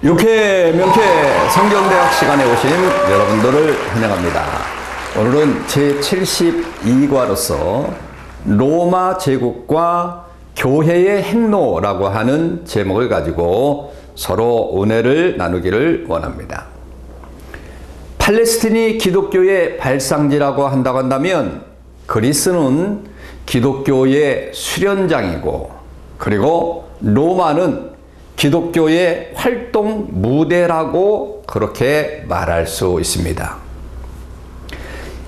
육회 명쾌 성경대학 시간에 오신 여러분들을 환영합니다. 오늘은 제72과로서 로마 제국과 교회의 행로라고 하는 제목을 가지고 서로 은혜를 나누기를 원합니다. 팔레스틴이 기독교의 발상지라고 한다고 한다면 그리스는 기독교의 수련장이고, 그리고 로마는 기독교의 활동 무대라고 그렇게 말할 수 있습니다.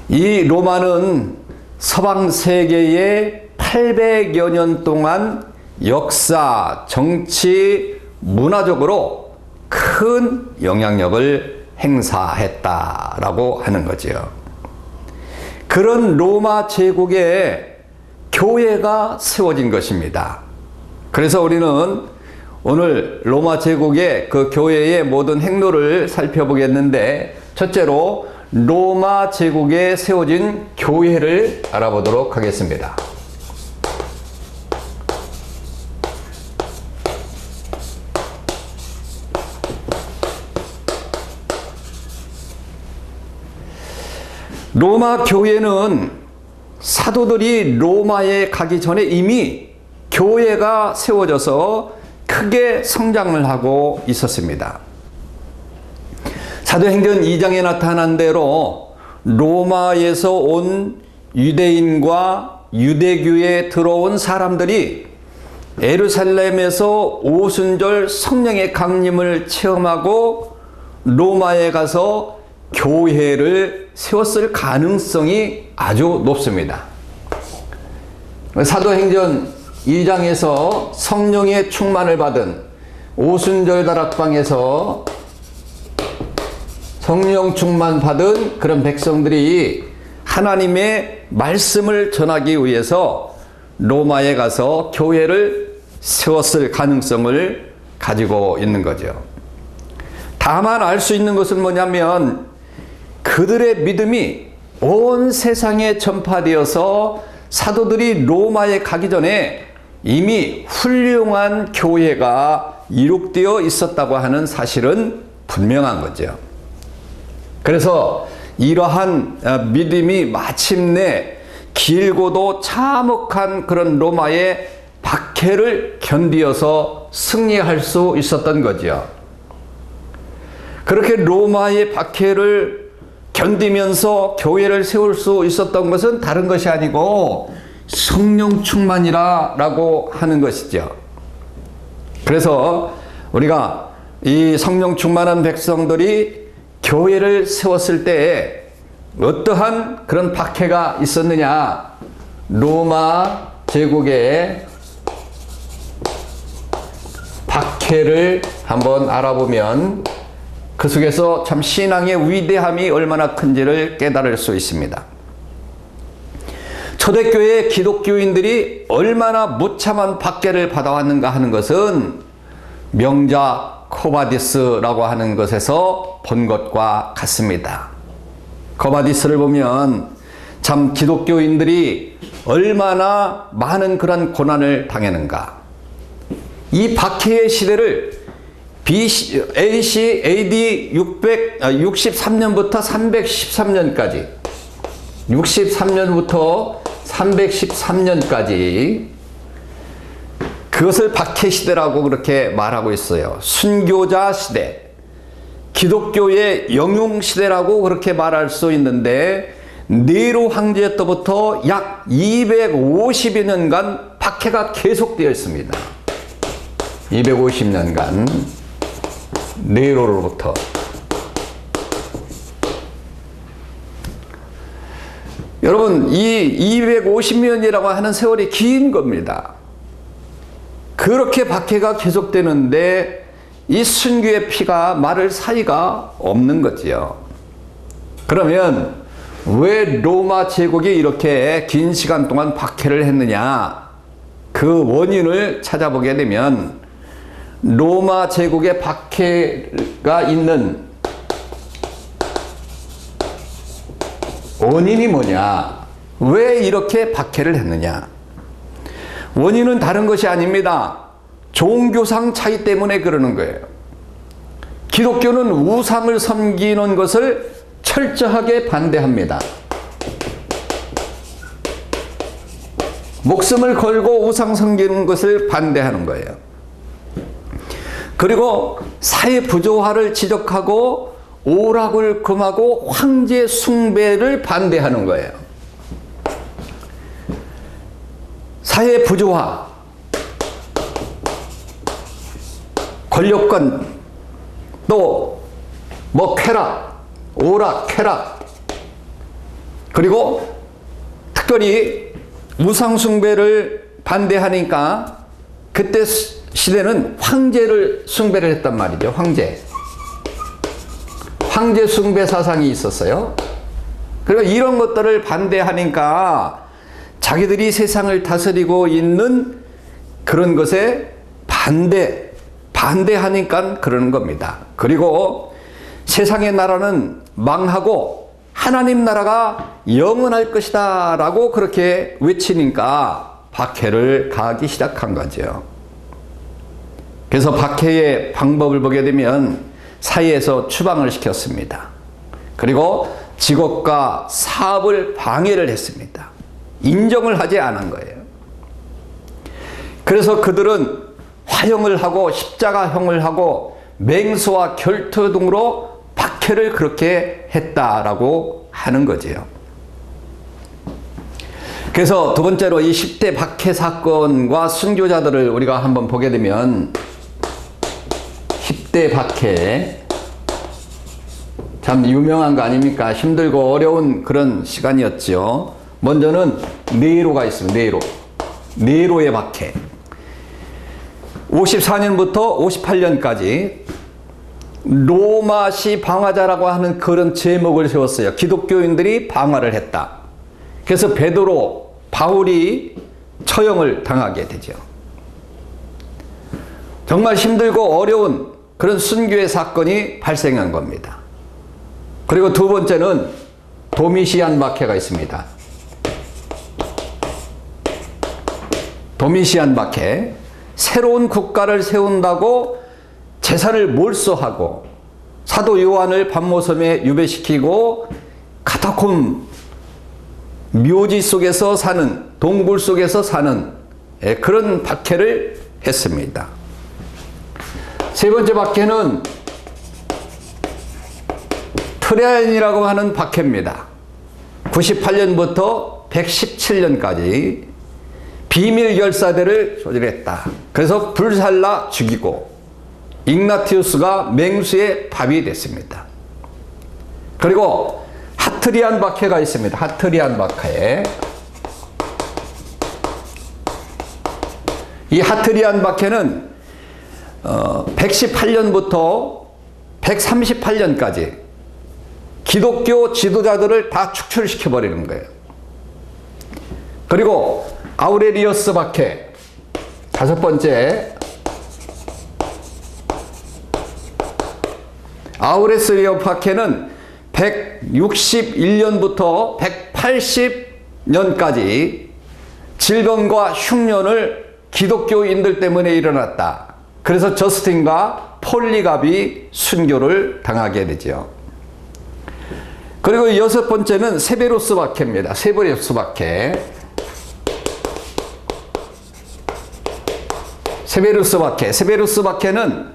이 로마는 서방 세계에 800여 년 동안 역사, 정치, 문화적으로 큰 영향력을 행사했다라고 하는 거죠. 그런 로마 제국에 교회가 세워진 것입니다. 그래서 우리는 오늘 로마 제국의 그 교회의 모든 행로를 살펴보겠는데, 첫째로 로마 제국에 세워진 교회를 알아보도록 하겠습니다. 로마 교회는 사도들이 로마에 가기 전에 이미 교회가 세워져서 크게 성장을 하고 있었습니다. 사도행전 2장에 나타난 대로 로마에서 온 유대인과 유대교에 들어온 사람들이 예루살렘에서 오순절 성령의 강림을 체험하고 로마에 가서 교회를 세웠을 가능성이 아주 높습니다. 사도행전 2장에서 성령의 충만을 받은 오순절 다락방에서 성령 충만 받은 그런 백성들이 하나님의 말씀을 전하기 위해서 로마에 가서 교회를 세웠을 가능성을 가지고 있는 거죠. 다만 알 수 있는 것은 뭐냐면 그들의 믿음이 온 세상에 전파되어서 사도들이 로마에 가기 전에 이미 훌륭한 교회가 이룩되어 있었다고 하는 사실은 분명한 거죠. 그래서 이러한 믿음이 마침내 길고도 참혹한 그런 로마의 박해를 견디어서 승리할 수 있었던 거죠. 그렇게 로마의 박해를 견디면서 교회를 세울 수 있었던 것은 다른 것이 아니고 성령 충만이라고 하는 것이죠. 그래서 우리가 이 성령 충만한 백성들이 교회를 세웠을 때 어떠한 그런 박해가 있었느냐, 로마 제국의 박해를 한번 알아보면 그 속에서 참 신앙의 위대함이 얼마나 큰지를 깨달을 수 있습니다. 초대교회 기독교인들이 얼마나 무참한 박해를 받아왔는가 하는 것은 명자 코바디스라고 하는 것에서 본 것과 같습니다. 코바디스를 보면 참 기독교인들이 얼마나 많은 그런 고난을 당했는가. 이 박해의 시대를 AC AD 663년부터 313년까지 63년부터 313년까지 그것을 박해시대라고 그렇게 말하고 있어요. 순교자 시대, 기독교의 영웅시대라고 그렇게 말할 수 있는데, 네로 황제 때부터 약 250여 년간 박해가 계속되어 있습니다. 250년간 네로로부터. 여러분, 이 250년이라고 하는 세월이 긴 겁니다. 그렇게 박해가 계속되는데 이 순교의 피가 마를 사이가 없는 거지요. 그러면 왜 로마 제국이 이렇게 긴 시간 동안 박해를 했느냐? 그 원인을 찾아보게 되면 로마 제국의 박해가 있는 원인이 뭐냐? 왜 이렇게 박해를 했느냐? 원인은 다른 것이 아닙니다. 종교상 차이 때문에 그러는 거예요. 기독교는 우상을 섬기는 것을 철저하게 반대합니다. 목숨을 걸고 우상 섬기는 것을 반대하는 거예요. 그리고 사회 부조화를 지적하고 오락을 금하고 황제 숭배를 반대하는 거예요. 사회 부조화, 권력권, 또 뭐 쾌락, 오락, 쾌락, 그리고 특별히 우상 숭배를 반대하니까 그때 시대는 황제를 숭배를 했단 말이죠. 황제 숭배 사상이 있었어요. 그리고 이런 것들을 반대하니까 자기들이 세상을 다스리고 있는 그런 것에 반대하니까 그러는 겁니다. 그리고 세상의 나라는 망하고 하나님 나라가 영원할 것이다 라고 그렇게 외치니까 박해를 가하기 시작한 거죠. 그래서 박해의 방법을 보게 되면 사회에서 추방을 시켰습니다. 그리고 직업과 사업을 방해를 했습니다. 인정을 하지 않은 거예요. 그래서 그들은 화형을 하고 십자가형을 하고 맹수와 결투 등으로 박해를 그렇게 했다라고 하는 거지요. 그래서 두 번째로 이 10대 박해 사건과 순교자들을 우리가 한번 보게 되면 10대 박해 참 유명한 거 아닙니까? 힘들고 어려운 그런 시간이었죠. 먼저는 네로가 있습니다. 네로의 박해. 54년부터 58년까지 로마시 방화자라고 하는 그런 제목을 세웠어요. 기독교인들이 방화를 했다. 그래서 베드로, 바울이 처형을 당하게 되죠. 정말 힘들고 어려운 그런 순교의 사건이 발생한 겁니다. 그리고 두 번째는 도미시안 박해가 있습니다. 도미시안 박해. 새로운 국가를 세운다고 재산을 몰수하고 사도 요한을 밤모섬에 유배시키고 카타콤 묘지 속에서 사는, 동굴 속에서 사는 그런 박해를 했습니다. 세 번째 박해는 트레인이라고 하는 박해입니다. 98년부터 117년까지 비밀 결사대를 조직했다. 그래서 불살라 죽이고 ig나티우스가 맹수의 밥이 됐습니다. 그리고 하트리안 박해가 있습니다. 하트리안 박해. 이 하트리안 박해는 118년부터 138년까지 기독교 지도자들을 다 축출시켜버리는 거예요. 그리고 아우레리어스 박해, 다섯 번째. 아우레리어스 박해는 161년부터 180년까지 질병과 흉년을 기독교인들 때문에 일어났다. 그래서 저스틴과 폴리갑이 순교를 당하게 되죠. 그리고 여섯 번째는 세베루스 박해입니다. 세베루스 박해. 세베루스 박해. 세베루스 박해는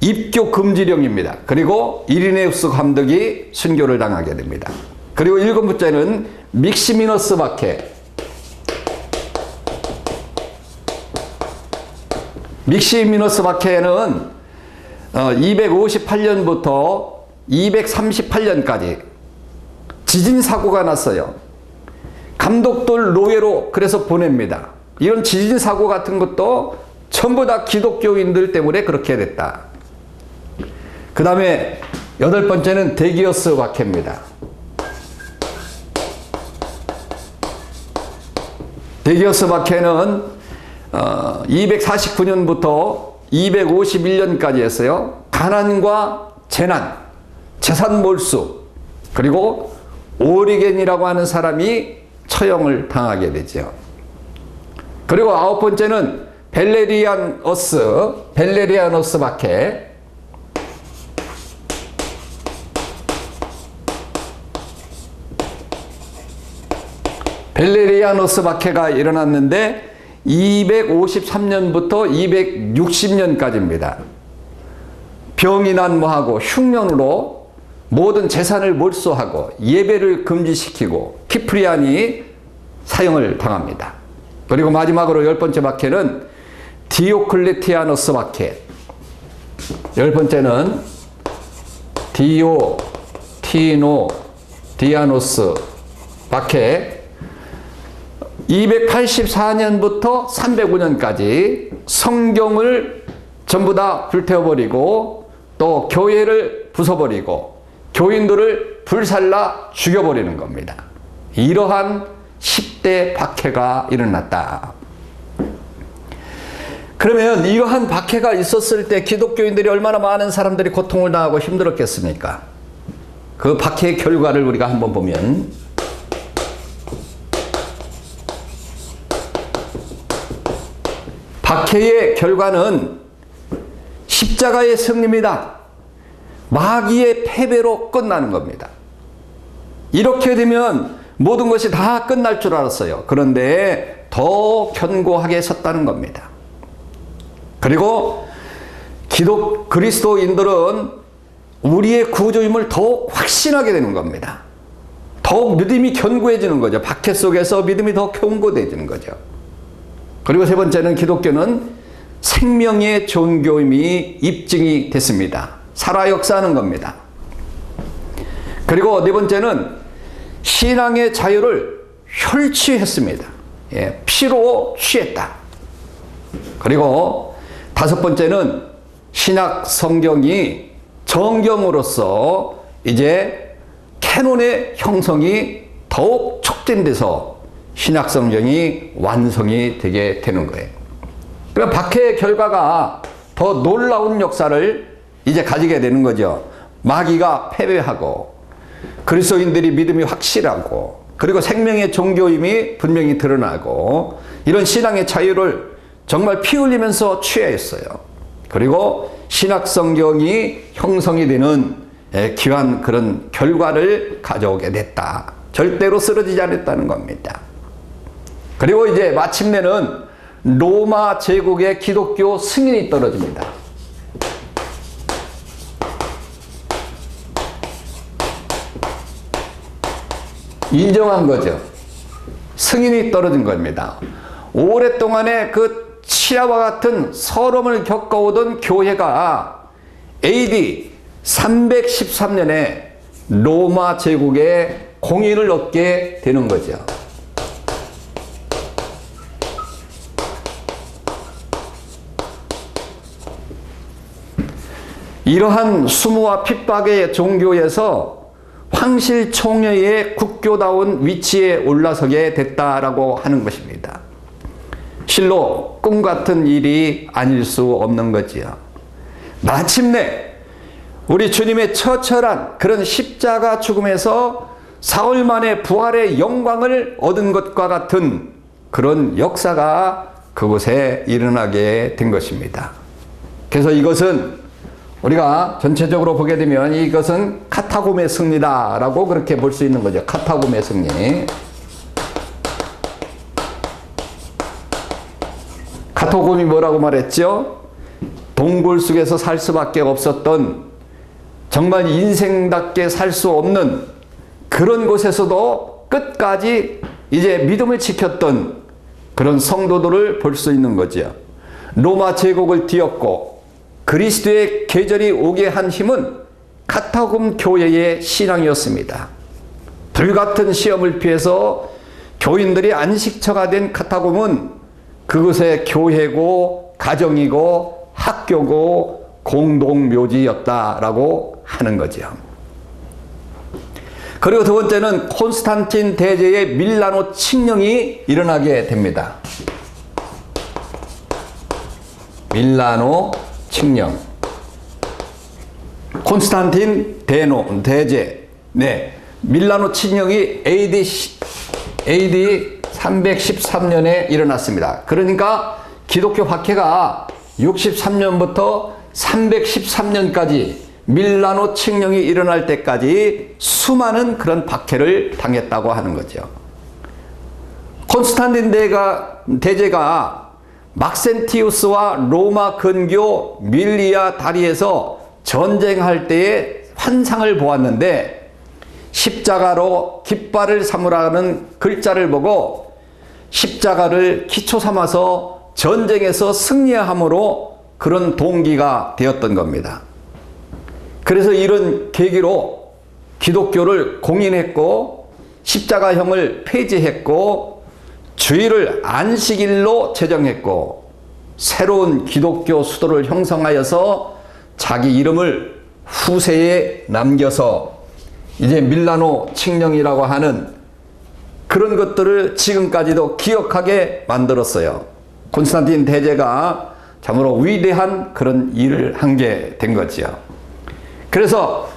입교 금지령입니다. 그리고 이리네우스 감독이 순교를 당하게 됩니다. 그리고 일곱 번째는 믹시미너스 박해. 믹시미너스 박해는 258년부터 238년까지 지진 사고가 났어요. 감독들 노예로 그래서 보냅니다. 이런 지진 사고 같은 것도 전부 다 기독교인들 때문에 그렇게 됐다. 그 다음에 여덟 번째는 데기어스 박해입니다. 데기어스 박해는 249년부터 251년까지 했어요. 가난과 재난, 재산 몰수, 그리고 오리겐이라고 하는 사람이 처형을 당하게 되죠. 그리고 아홉 번째는 벨레리아너스 박해. 벨레리아노스 박해가 일어났는데 253년부터 260년까지입니다. 병이 난무하고 흉년으로 모든 재산을 몰수하고 예배를 금지시키고 키프리안이 사형을 당합니다. 그리고 마지막으로 10번째 박해는 디오클레티아노스 박해. 10번째는 디아노스 박해. 284년부터 305년까지 성경을 전부 다 불태워버리고 또 교회를 부숴버리고 교인들을 불살라 죽여버리는 겁니다. 이러한 10대 박해가 일어났다. 그러면 이러한 박해가 있었을 때 기독교인들이 얼마나 많은 사람들이 고통을 당하고 힘들었겠습니까? 그 박해의 결과를 우리가 한번 보면 박해의 결과는 십자가의 승리입니다. 마귀의 패배로 끝나는 겁니다. 이렇게 되면 모든 것이 다 끝날 줄 알았어요. 그런데 더 견고하게 섰다는 겁니다. 그리고 그리스도인들은 우리의 구주임을 더욱 확신하게 되는 겁니다. 더욱 믿음이 견고해지는 거죠. 박해 속에서 믿음이 더 견고해지는 거죠. 그리고 세 번째는 기독교는 생명의 종교임이 입증이 됐습니다. 살아 역사하는 겁니다. 그리고 네 번째는 신앙의 자유를 혈취했습니다. 피로 취했다. 그리고 다섯 번째는 신약 성경이 정경으로서 이제 캐논의 형성이 더욱 촉진돼서 신약 성경이 완성이 되게 되는 거예요. 그럼 박해의 결과가 더 놀라운 역사를 이제 가지게 되는 거죠. 마귀가 패배하고 그리스도인들이 믿음이 확실하고 그리고 생명의 종교임이 분명히 드러나고 이런 신앙의 자유를 정말 피 흘리면서 취하였어요. 그리고 신약 성경이 형성이 되는 귀한 그런 결과를 가져오게 됐다. 절대로 쓰러지지 않았다는 겁니다. 그리고 이제 마침내는 로마 제국의 기독교 승인이 떨어집니다. 인정한 거죠. 승인이 떨어진 겁니다. 오랫동안의 그 치아와 같은 서름을 겪어오던 교회가 AD 313년에 로마 제국의 공인을 얻게 되는 거죠. 이러한 수모와 핍박의 종교에서 황실총회의 국교다운 위치에 올라서게 됐다라고 하는 것입니다. 실로 꿈 같은 일이 아닐 수 없는 거지요. 마침내 우리 주님의 처철한 그런 십자가 죽음에서 사흘 만에 부활의 영광을 얻은 것과 같은 그런 역사가 그곳에 일어나게 된 것입니다. 그래서 이것은 우리가 전체적으로 보게 되면 이것은 카타콤의 승리다라고 그렇게 볼 수 있는 거죠. 카타콤의 승리. 카타콤이 뭐라고 말했죠? 동굴 속에서 살 수밖에 없었던 정말 인생답게 살 수 없는 그런 곳에서도 끝까지 이제 믿음을 지켰던 그런 성도들을 볼 수 있는 거죠. 로마 제국을 뒤엎고 그리스도의 계절이 오게 한 힘은 카타콤 교회의 신앙이었습니다. 불같은 시험을 피해서 교인들이 안식처가 된 카타콤은 그곳의 교회고 가정이고 학교고 공동묘지였다라고 하는 거죠. 그리고 두 번째는 콘스탄틴 대제의 밀라노 칙령이 일어나게 됩니다. 밀라노 칙령. 콘스탄틴 대제. 밀라노 칙령이 AD 313년에 일어났습니다. 그러니까 기독교 박해가 63년부터 313년까지 밀라노 칙령이 일어날 때까지 수많은 그런 박해를 당했다고 하는 거죠. 콘스탄틴 대제가 막센티우스와 로마 근교 밀리아 다리에서 전쟁할 때의 환상을 보았는데 십자가로 깃발을 삼으라는 글자를 보고 십자가를 기초 삼아서 전쟁에서 승리함으로 그런 동기가 되었던 겁니다. 그래서 이런 계기로 기독교를 공인했고 십자가형을 폐지했고 주일을 안식일로 제정했고 새로운 기독교 수도를 형성하여서 자기 이름을 후세에 남겨서 이제 밀라노 칙령이라고 하는 그런 것들을 지금까지도 기억하게 만들었어요. 콘스탄틴 대제가 참으로 위대한 그런 일을 한 게 된 거지요. 그래서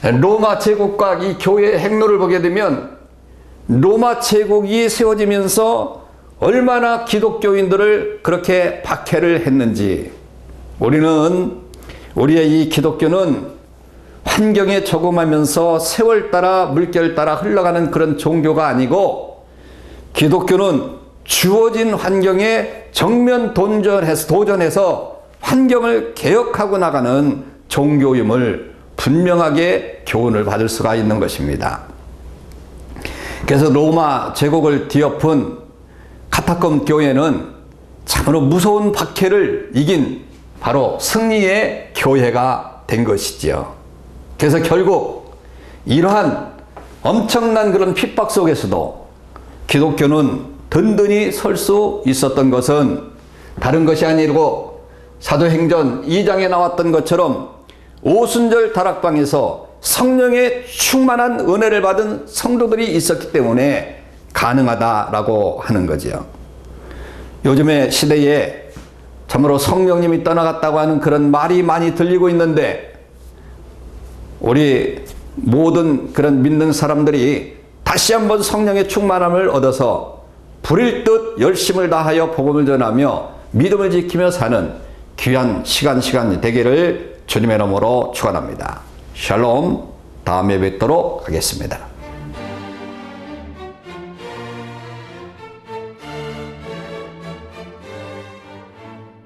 로마 제국과 이 교회의 행로를 보게 되면 로마 제국이 세워지면서 얼마나 기독교인들을 그렇게 박해를 했는지, 우리의 이 기독교는 환경에 적응하면서 세월 따라 물결 따라 흘러가는 그런 종교가 아니고 기독교는 주어진 환경에 정면 도전해서 환경을 개혁하고 나가는 종교임을 분명하게 교훈을 받을 수가 있는 것입니다. 그래서 로마 제국을 뒤엎은 카타콤 교회는 참으로 무서운 박해를 이긴 바로 승리의 교회가 된 것이지요. 그래서 결국 이러한 엄청난 그런 핍박 속에서도 기독교는 든든히 설 수 있었던 것은 다른 것이 아니고 사도행전 2장에 나왔던 것처럼 오순절 다락방에서 성령의 충만한 은혜를 받은 성도들이 있었기 때문에 가능하다라고 하는 거지요. 요즘의 시대에 참으로 성령님이 떠나갔다고 하는 그런 말이 많이 들리고 있는데 우리 모든 그런 믿는 사람들이 다시 한번 성령의 충만함을 얻어서 불일 듯 열심을 다하여 복음을 전하며 믿음을 지키며 사는 귀한 시간이 되기를 주님의 이름으로 축원합니다. 샬롬. 다음에 뵙도록 하겠습니다.